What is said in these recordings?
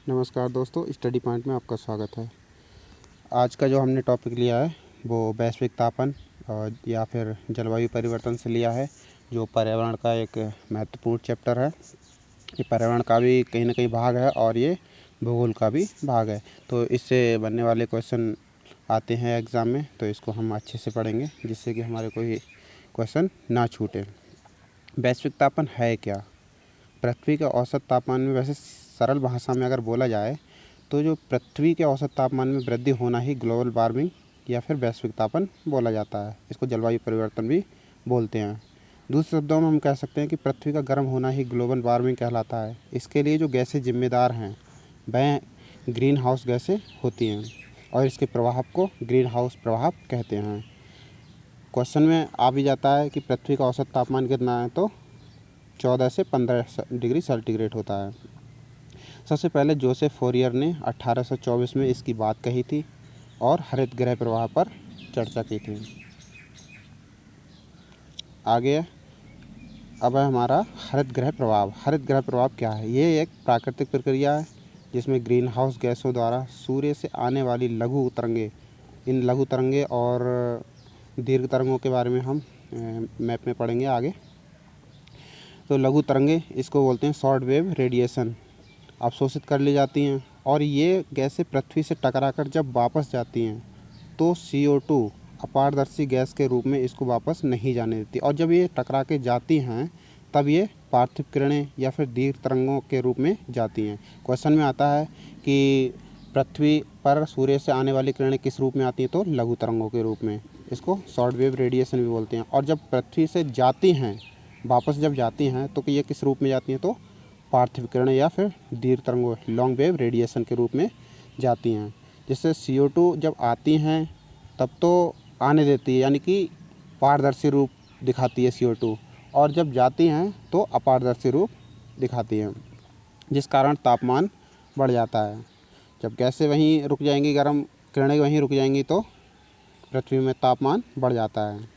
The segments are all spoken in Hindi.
नमस्कार दोस्तों, स्टडी पॉइंट में आपका स्वागत है। आज का जो हमने टॉपिक लिया है वो वैश्विक तापन और या फिर जलवायु परिवर्तन से लिया है, जो पर्यावरण का एक महत्वपूर्ण चैप्टर है। ये पर्यावरण का भी कहीं ना कहीं भाग है और ये भूगोल का भी भाग है। तो इससे बनने वाले क्वेश्चन आते हैं एग्ज़ाम में, तो इसको हम अच्छे से पढ़ेंगे जिससे कि हमारे कोई क्वेश्चन ना छूटे। वैश्विक तापन है क्या? पृथ्वी के औसत तापमान में, वैसे सरल भाषा में अगर बोला जाए तो जो पृथ्वी के औसत तापमान में वृद्धि होना ही ग्लोबल वार्मिंग या फिर वैश्विक तापन बोला जाता है। इसको जलवायु परिवर्तन भी बोलते हैं। दूसरे शब्दों में हम कह सकते हैं कि पृथ्वी का गर्म होना ही ग्लोबल वार्मिंग कहलाता है। इसके लिए जो गैसें जिम्मेदार हैं वह ग्रीन हाउस गैसें होती हैं और इसके प्रभाव को ग्रीन हाउस प्रभाव कहते हैं। क्वेश्चन में आ भी जाता है कि पृथ्वी का औसत तापमान कितना है, तो 14 से 15 डिग्री सेंटीग्रेड होता है। सबसे पहले जोसेफ फोरियर ने 1824 में इसकी बात कही थी और हरित गृह प्रभाव पर चर्चा की थी। आगे अब है हमारा हरित गृह प्रभाव। हरित गृह प्रभाव क्या है? ये एक प्राकृतिक प्रक्रिया है जिसमें ग्रीन हाउस गैसों द्वारा सूर्य से आने वाली लघु तरंगे, इन लघु तरंगे और दीर्घ तरंगों के बारे में हम मैप में पढ़ेंगे आगे। तो लघु तरंगे इसको बोलते हैं शॉर्ट वेव रेडिएशन, अवशोषित कर ली जाती हैं और ये गैसें पृथ्वी से टकराकर जब वापस जाती हैं तो CO2 अपारदर्शी गैस के रूप में इसको वापस नहीं जाने देती, और जब ये टकरा के जाती हैं तब ये पार्थिव किरणें या फिर दीर्घ तरंगों के रूप में जाती हैं। क्वेश्चन में आता है कि पृथ्वी पर सूर्य से आने वाली किरणें किस रूप में आती हैं, तो लघु तरंगों के रूप में। इसको शॉर्ट वेव रेडिएशन भी बोलते हैं। और जब पृथ्वी से जाती हैं, वापस जब जाती हैं, तो ये किस रूप में जाती हैं, तो पार्थिव किरणें या फिर दीर्घ तरंगों लॉन्ग वेव रेडिएशन के रूप में जाती हैं। जिससे CO2 जब आती हैं तब तो आने देती है, यानी कि पारदर्शी रूप दिखाती है CO2, और जब जाती हैं तो अपारदर्शी रूप दिखाती हैं, जिस कारण तापमान बढ़ जाता है। जब गैसें वहीं रुक जाएंगी, गर्म किरणें वहीं रुक जाएंगी, तो पृथ्वी में तापमान बढ़ जाता है।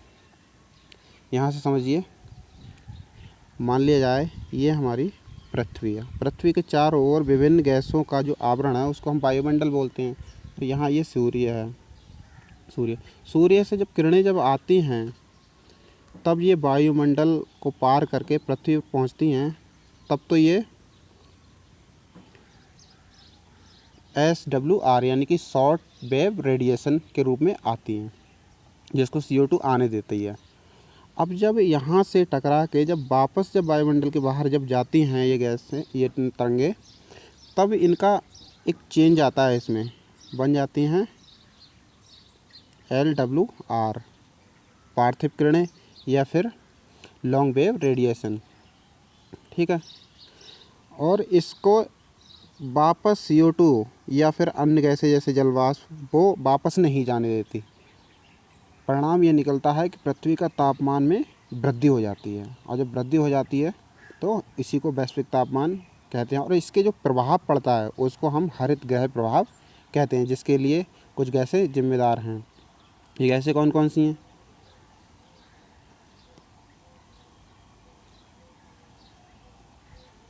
यहाँ से समझिए, मान लिया जाए ये हमारी पृथ्वी है। पृथ्वी के चारों ओर विभिन्न गैसों का जो आवरण है उसको हम वायुमंडल बोलते हैं। तो यहाँ ये सूर्य है। सूर्य से जब किरणें जब आती हैं तब ये वायुमंडल को पार करके पृथ्वी पर पहुँचती हैं, तब तो ये SWR यानी कि शॉर्ट वेव रेडिएशन के रूप में आती हैं, जिसको CO2 आने देती है। अब जब यहाँ से टकरा के जब वापस जब वायुमंडल के बाहर जब जाती हैं ये गैसें, ये तरंगे, तब इनका एक चेंज आता है, इसमें बन जाती हैं LWR, पार्थिव किरणें या फिर लॉन्ग वेव रेडिएशन। ठीक है। और इसको वापस CO2 या फिर अन्य गैसें जैसे जलवाष्प वो वापस नहीं जाने देती। परिणाम ये निकलता है कि पृथ्वी का तापमान में वृद्धि हो जाती है, और जब वृद्धि हो जाती है तो इसी को वैश्विक तापमान कहते हैं। और इसके जो प्रभाव पड़ता है उसको हम हरित गृह प्रभाव कहते हैं, जिसके लिए कुछ गैसें जिम्मेदार हैं। ये गैसें कौन कौन सी हैं?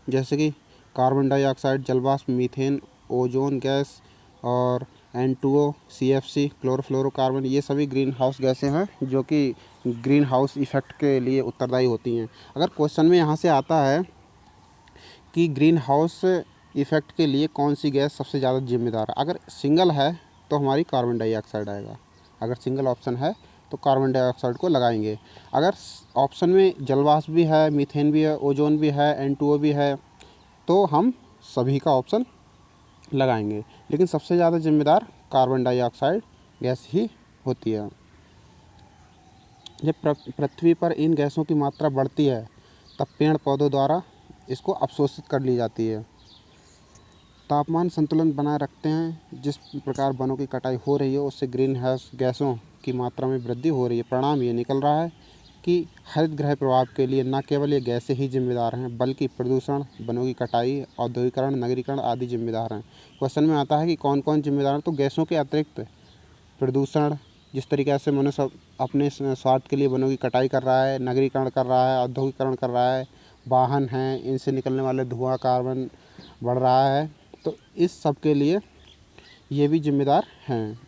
जैसे कि कार्बन डाइऑक्साइड, जलवाष्प, मीथेन, ओजोन गैस और N2O, CFC, क्लोरोफ्लोरोकार्बन, ये सभी ग्रीन हाउस गैसें हैं जो कि ग्रीन हाउस इफ़ेक्ट के लिए उत्तरदायी होती हैं। अगर क्वेश्चन में यहाँ से आता है कि ग्रीन हाउस इफ़ेक्ट के लिए कौन सी गैस सबसे ज़्यादा जिम्मेदार है, अगर सिंगल है तो हमारी कार्बन डाइऑक्साइड आएगा। अगर सिंगल ऑप्शन है तो कार्बन डाइऑक्साइड को लगाएंगे। अगर ऑप्शन में जलवाष्प भी है, मीथेन भी है, ओजोन भी है, N2O भी है, तो हम सभी का ऑप्शन लगाएंगे। लेकिन सबसे ज़्यादा जिम्मेदार कार्बन डाइऑक्साइड गैस ही होती है। जब पृथ्वी पर इन गैसों की मात्रा बढ़ती है तब पेड़ पौधों द्वारा इसको अवशोषित कर ली जाती है। तापमान संतुलन बनाए रखते हैं। जिस प्रकार वनों की कटाई हो रही है उससे ग्रीन हाउस गैसों की मात्रा में वृद्धि हो रही है। परिणाम ये निकल रहा है कि हरित गृह प्रभाव के लिए न केवल ये गैसें ही जिम्मेदार हैं, बल्कि प्रदूषण, वनों की कटाई, औद्योगिकरण, नगरीकरण आदि जिम्मेदार हैं। क्वेश्चन में आता है कि कौन कौन जिम्मेदार हैं, तो गैसों के अतिरिक्त प्रदूषण, जिस तरीके से मनुष्य अपने स्वार्थ के लिए वनों की कटाई कर रहा है, नगरीकरण कर रहा है, औद्योगिकरण कर रहा है, वाहन हैं, इनसे निकलने वाले धुआं, कार्बन बढ़ रहा है, तो इस सब के लिए ये भी जिम्मेदार हैं।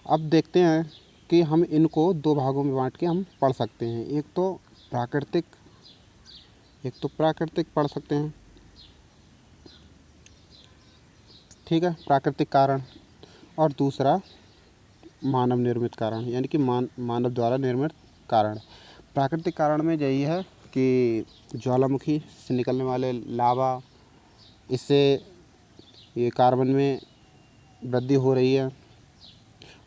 अब देखते हैं कि हम इनको दो भागों में बांट के हम पढ़ सकते हैं। एक तो प्राकृतिक पढ़ सकते हैं, ठीक है, प्राकृतिक कारण, और दूसरा मानव निर्मित कारण, यानी कि मानव द्वारा निर्मित कारण। प्राकृतिक कारण में यही है कि ज्वालामुखी से निकलने वाले लावा, इससे ये कार्बन में वृद्धि हो रही है।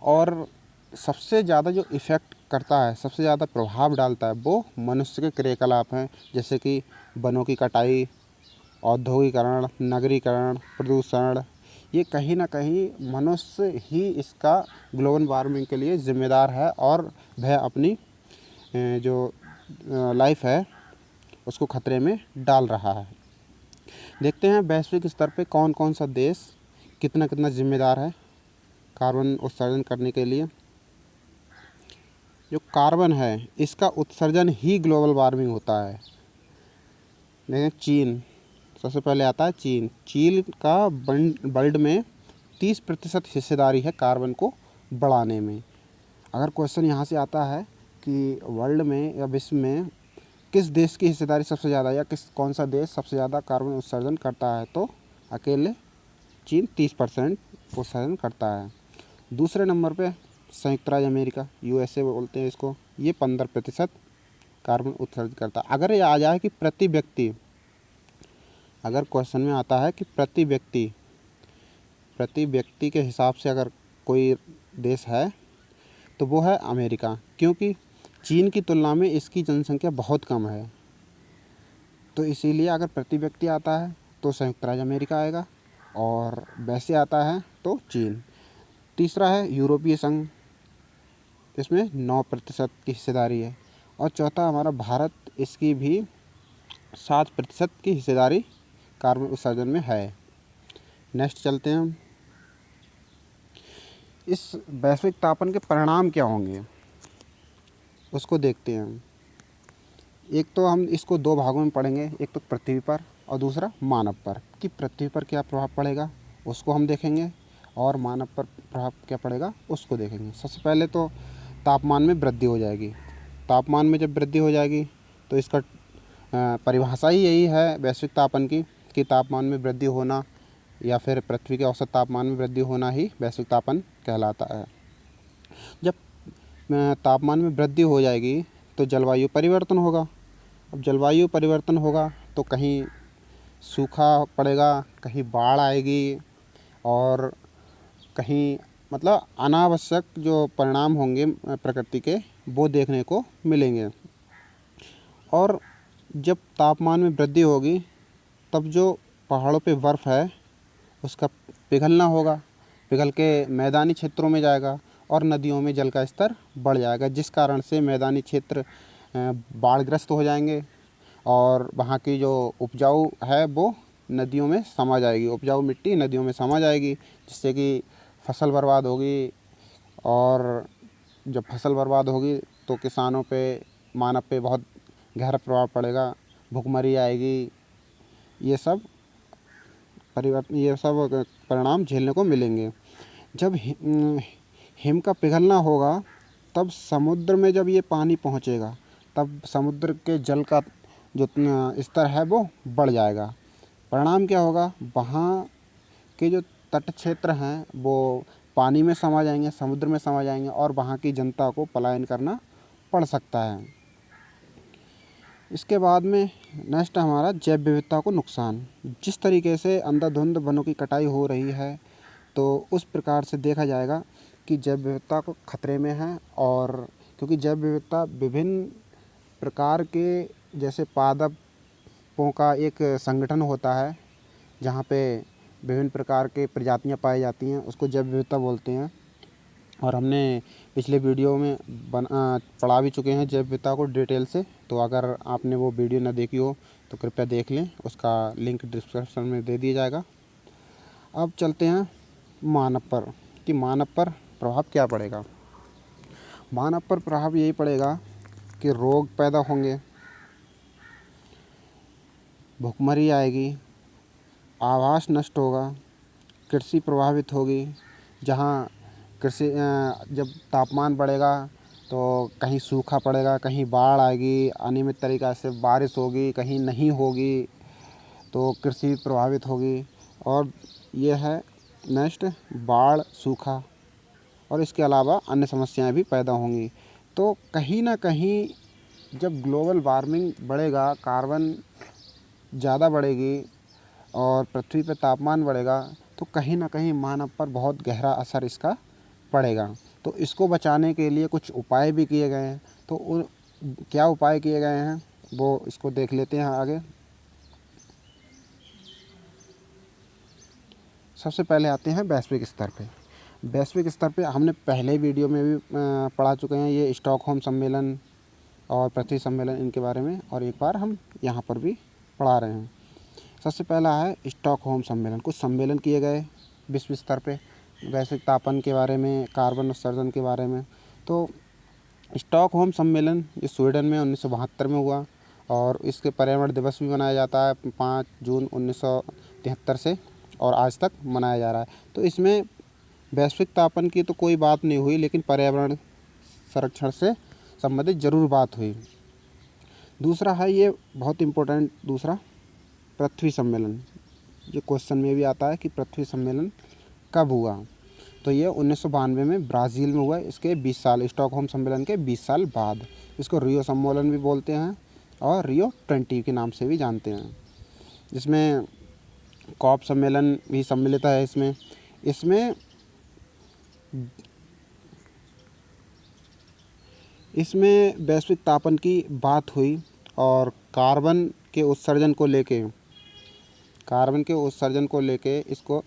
और सबसे ज़्यादा जो इफ़ेक्ट करता है, सबसे ज़्यादा प्रभाव डालता है, वो मनुष्य के क्रियाकलाप हैं, जैसे कि वनों की कटाई, औद्योगिकरण, नगरीकरण, प्रदूषण। ये कहीं ना कहीं मनुष्य ही इसका ग्लोबल वार्मिंग के लिए ज़िम्मेदार है, और वह अपनी जो लाइफ है उसको खतरे में डाल रहा है। देखते हैं वैश्विक स्तर पे कौन कौन सा देश कितना कितना ज़िम्मेदार है कार्बन उत्सर्जन करने के लिए। जो कार्बन है इसका उत्सर्जन ही ग्लोबल वार्मिंग होता है। देखें, चीन सबसे पहले आता है। चीन का वर्ल्ड में 30% हिस्सेदारी है कार्बन को बढ़ाने में। अगर क्वेश्चन यहाँ से आता है कि वर्ल्ड में या विश्व में किस देश की हिस्सेदारी सबसे ज़्यादा, या कौन सा देश सबसे ज़्यादा कार्बन उत्सर्जन करता है, तो अकेले चीन 30% उत्सर्जन करता है। दूसरे नंबर पे संयुक्त राज्य अमेरिका, USA बोलते हैं इसको, ये 15% कार्बन उत्सर्जित करता है। अगर ये आ जाए कि प्रति व्यक्ति, अगर क्वेश्चन में आता है कि प्रति व्यक्ति के हिसाब से अगर कोई देश है तो वो है अमेरिका, क्योंकि चीन की तुलना में इसकी जनसंख्या बहुत कम है। तो इसीलिए अगर प्रति व्यक्ति आता है तो संयुक्त राज्य अमेरिका आएगा, और वैसे आता है तो चीन। तीसरा है यूरोपीय संघ, इसमें 9% की हिस्सेदारी है। और चौथा हमारा भारत, इसकी भी 7% की हिस्सेदारी कार्बन उत्सर्जन में है। नेक्स्ट चलते हैं हम। इस वैश्विक तापन के परिणाम क्या होंगे उसको देखते हैं। एक तो हम इसको दो भागों में पढ़ेंगे, एक तो पृथ्वी पर और दूसरा मानव पर, कि पृथ्वी पर क्या प्रभाव पड़ेगा उसको हम देखेंगे, और मानव पर प्रभाव क्या पड़ेगा उसको देखेंगे। सबसे पहले तो तापमान में वृद्धि हो जाएगी। तापमान में जब वृद्धि हो जाएगी तो इसका परिभाषा ही यही है वैश्विक तापन की, कि तापमान में वृद्धि होना या फिर पृथ्वी के औसत तापमान में वृद्धि होना ही वैश्विक तापन कहलाता है। जब तापमान में वृद्धि हो जाएगी तो जलवायु परिवर्तन होगा। अब जलवायु परिवर्तन होगा तो कहीं सूखा पड़ेगा, कहीं बाढ़ आएगी, और कहीं मतलब अनावश्यक जो परिणाम होंगे प्रकृति के, वो देखने को मिलेंगे। और जब तापमान में वृद्धि होगी तब जो पहाड़ों पे बर्फ़ है उसका पिघलना होगा, पिघल के मैदानी क्षेत्रों में जाएगा, और नदियों में जल का स्तर बढ़ जाएगा, जिस कारण से मैदानी क्षेत्र बाढ़ग्रस्त हो जाएंगे, और वहाँ की जो उपजाऊ है वो नदियों में समा जाएगी, उपजाऊ मिट्टी नदियों में समा जाएगी, जिससे कि फसल बर्बाद होगी। और जब फसल बर्बाद होगी तो किसानों पे, मानव पे बहुत गहरा प्रभाव पड़ेगा, भुखमरी आएगी। ये सब परिणाम झेलने को मिलेंगे। जब हिम का पिघलना होगा तब समुद्र में जब ये पानी पहुँचेगा तब समुद्र के जल का जो स्तर है वो बढ़ जाएगा। परिणाम क्या होगा, वहाँ के जो तट क्षेत्र हैं वो पानी में समा जाएंगे, समुद्र में समा जाएंगे, और वहाँ की जनता को पलायन करना पड़ सकता है। इसके बाद में नेक्स्ट हमारा जैव विविधता को नुकसान। जिस तरीके से अंधाधुंध वनों की कटाई हो रही है तो उस प्रकार से देखा जाएगा कि जैव विविधता को खतरे में है। और क्योंकि जैव विविधता विभिन्न प्रकार के, जैसे पादपों का एक संगठन होता है जहाँ पे विभिन्न प्रकार के प्रजातियाँ पाई जाती हैं, उसको जैव विविधता बोलते हैं। और हमने पिछले वीडियो में पढ़ा भी चुके हैं जैव विविधता को डिटेल से, तो अगर आपने वो वीडियो ना देखी हो तो कृपया देख लें, उसका लिंक डिस्क्रिप्शन में दे दिया जाएगा। अब चलते हैं मानव पर, कि मानव पर प्रभाव क्या पड़ेगा। मानव पर प्रभाव यही पड़ेगा कि रोग पैदा होंगे, भुखमरी आएगी, आवास नष्ट होगा, कृषि प्रभावित होगी। जहाँ कृषि जब तापमान बढ़ेगा तो कहीं सूखा पड़ेगा, कहीं बाढ़ आएगी, अनियमित तरीक़ा से बारिश होगी, कहीं नहीं होगी तो कृषि प्रभावित होगी। और ये है नेक्स्ट बाढ़, सूखा और इसके अलावा अन्य समस्याएं भी पैदा होंगी। तो कहीं ना कहीं जब ग्लोबल वार्मिंग बढ़ेगा, कार्बन ज़्यादा बढ़ेगी और पृथ्वी पर तापमान बढ़ेगा तो कहीं ना कहीं मानव पर बहुत गहरा असर इसका पड़ेगा। तो इसको बचाने के लिए कुछ उपाय भी किए गए हैं। तो क्या उपाय किए गए हैं वो इसको देख लेते हैं आगे। सबसे पहले आते हैं वैश्विक स्तर पे। वैश्विक स्तर पे हमने पहले वीडियो में भी पढ़ा चुके हैं ये स्टॉकहोम सम्मेलन और पृथ्वी सम्मेलन, इनके बारे में, और एक बार हम यहाँ पर भी पढ़ा रहे हैं। सबसे पहला है स्टॉकहोम सम्मेलन। कुछ सम्मेलन किए गए विश्व स्तर पे वैश्विक तापन के बारे में, कार्बन उत्सर्जन के बारे में। तो स्टॉकहोम सम्मेलन ये स्वीडन में 1972 में हुआ और इसके पर्यावरण दिवस भी मनाया जाता है 5 जून 1973 से और आज तक मनाया जा रहा है। तो इसमें वैश्विक तापन की तो कोई बात नहीं हुई, लेकिन पर्यावरण संरक्षण से संबंधित ज़रूर बात हुई। दूसरा है ये बहुत इम्पोर्टेंट, दूसरा पृथ्वी सम्मेलन। ये क्वेश्चन में भी आता है कि पृथ्वी सम्मेलन कब हुआ। तो ये 1992 में ब्राज़ील में हुआ। इसके 20 साल, स्टॉकहोम सम्मेलन के 20 साल बाद। इसको रियो सम्मेलन भी बोलते हैं और रियो 20 के नाम से भी जानते हैं। इसमें कॉप सम्मेलन भी सम्मिलित है। इसमें वैश्विक तापन की बात हुई और कार्बन के उत्सर्जन को लेके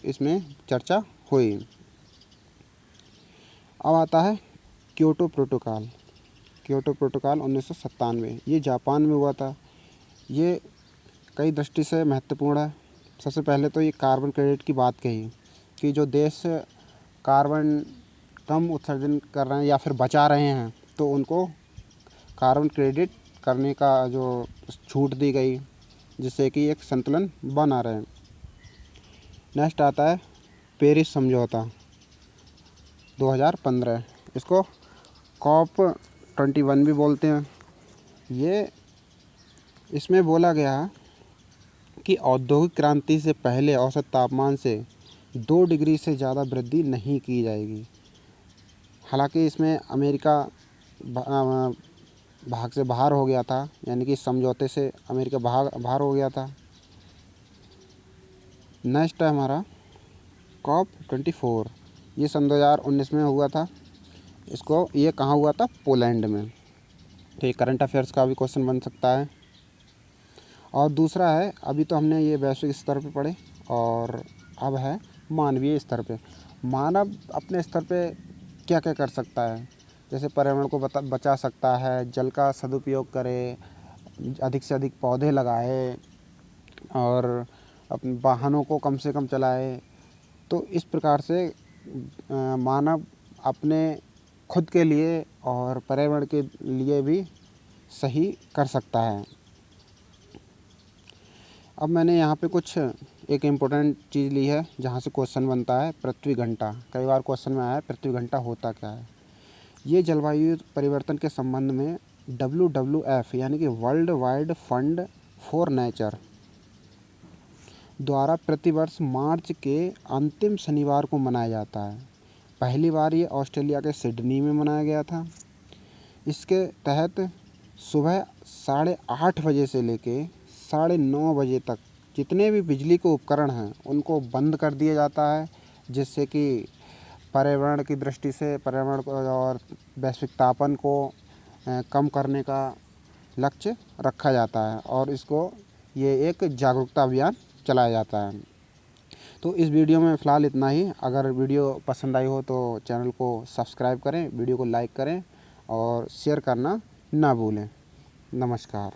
इसमें चर्चा हुई। अब आता है क्योटो प्रोटोकॉल। 1997, ये जापान में हुआ था। ये कई दृष्टि से महत्वपूर्ण है। सबसे पहले तो ये कार्बन क्रेडिट की बात कही कि जो देश कार्बन कम उत्सर्जन कर रहे हैं या फिर बचा रहे हैं तो उनको कार्बन क्रेडिट करने का जो छूट दी गई, जिससे कि एक संतुलन बना रहे। नेक्स्ट आता है पेरिस समझौता 2015। इसको कॉप 21 भी बोलते हैं। इसमें बोला गया कि औद्योगिक क्रांति से पहले औसत तापमान से 2 डिग्री से ज़्यादा वृद्धि नहीं की जाएगी। हालांकि इसमें अमेरिका भाग से बाहर हो गया था, यानी कि समझौते से अमेरिका बाहर हो गया था। नेक्स्ट है हमारा कॉप 24। ये सन 2019 में हुआ था। ये कहाँ हुआ था? पोलैंड में। तो ये करंट अफेयर्स का भी क्वेश्चन बन सकता है। और दूसरा है, अभी तो हमने ये वैश्विक स्तर पे पढ़े और अब है मानवीय स्तर पे। मानव अपने स्तर पे क्या क्या कर सकता है? जैसे पर्यावरण को बचा सकता है, जल का सदुपयोग करे, अधिक से अधिक पौधे लगाए और अपने वाहनों को कम से कम चलाए। तो इस प्रकार से मानव अपने खुद के लिए और पर्यावरण के लिए भी सही कर सकता है। अब मैंने यहाँ पे कुछ एक इम्पोर्टेंट चीज़ ली है जहाँ से क्वेश्चन बनता है, पृथ्वी घंटा। कई बार क्वेश्चन में आया है पृथ्वी घंटा होता क्या है। ये जलवायु परिवर्तन के संबंध में WWF यानी कि world wide fund for nature द्वारा प्रतिवर्ष मार्च के अंतिम शनिवार को मनाया जाता है। पहली बार ये ऑस्ट्रेलिया के सिडनी में मनाया गया था। इसके तहत सुबह 8:30 बजे से लेके 9:30 बजे तक जितने भी बिजली के उपकरण हैं उनको बंद कर दिया जाता है, जिससे कि पर्यावरण की दृष्टि से पर्यावरण को और वैश्विक तापन को कम करने का लक्ष्य रखा जाता है और ये एक जागरूकता अभियान चलाया जाता है। तो इस वीडियो में फ़िलहाल इतना ही। अगर वीडियो पसंद आई हो तो चैनल को सब्सक्राइब करें, वीडियो को लाइक करें और शेयर करना ना भूलें। नमस्कार।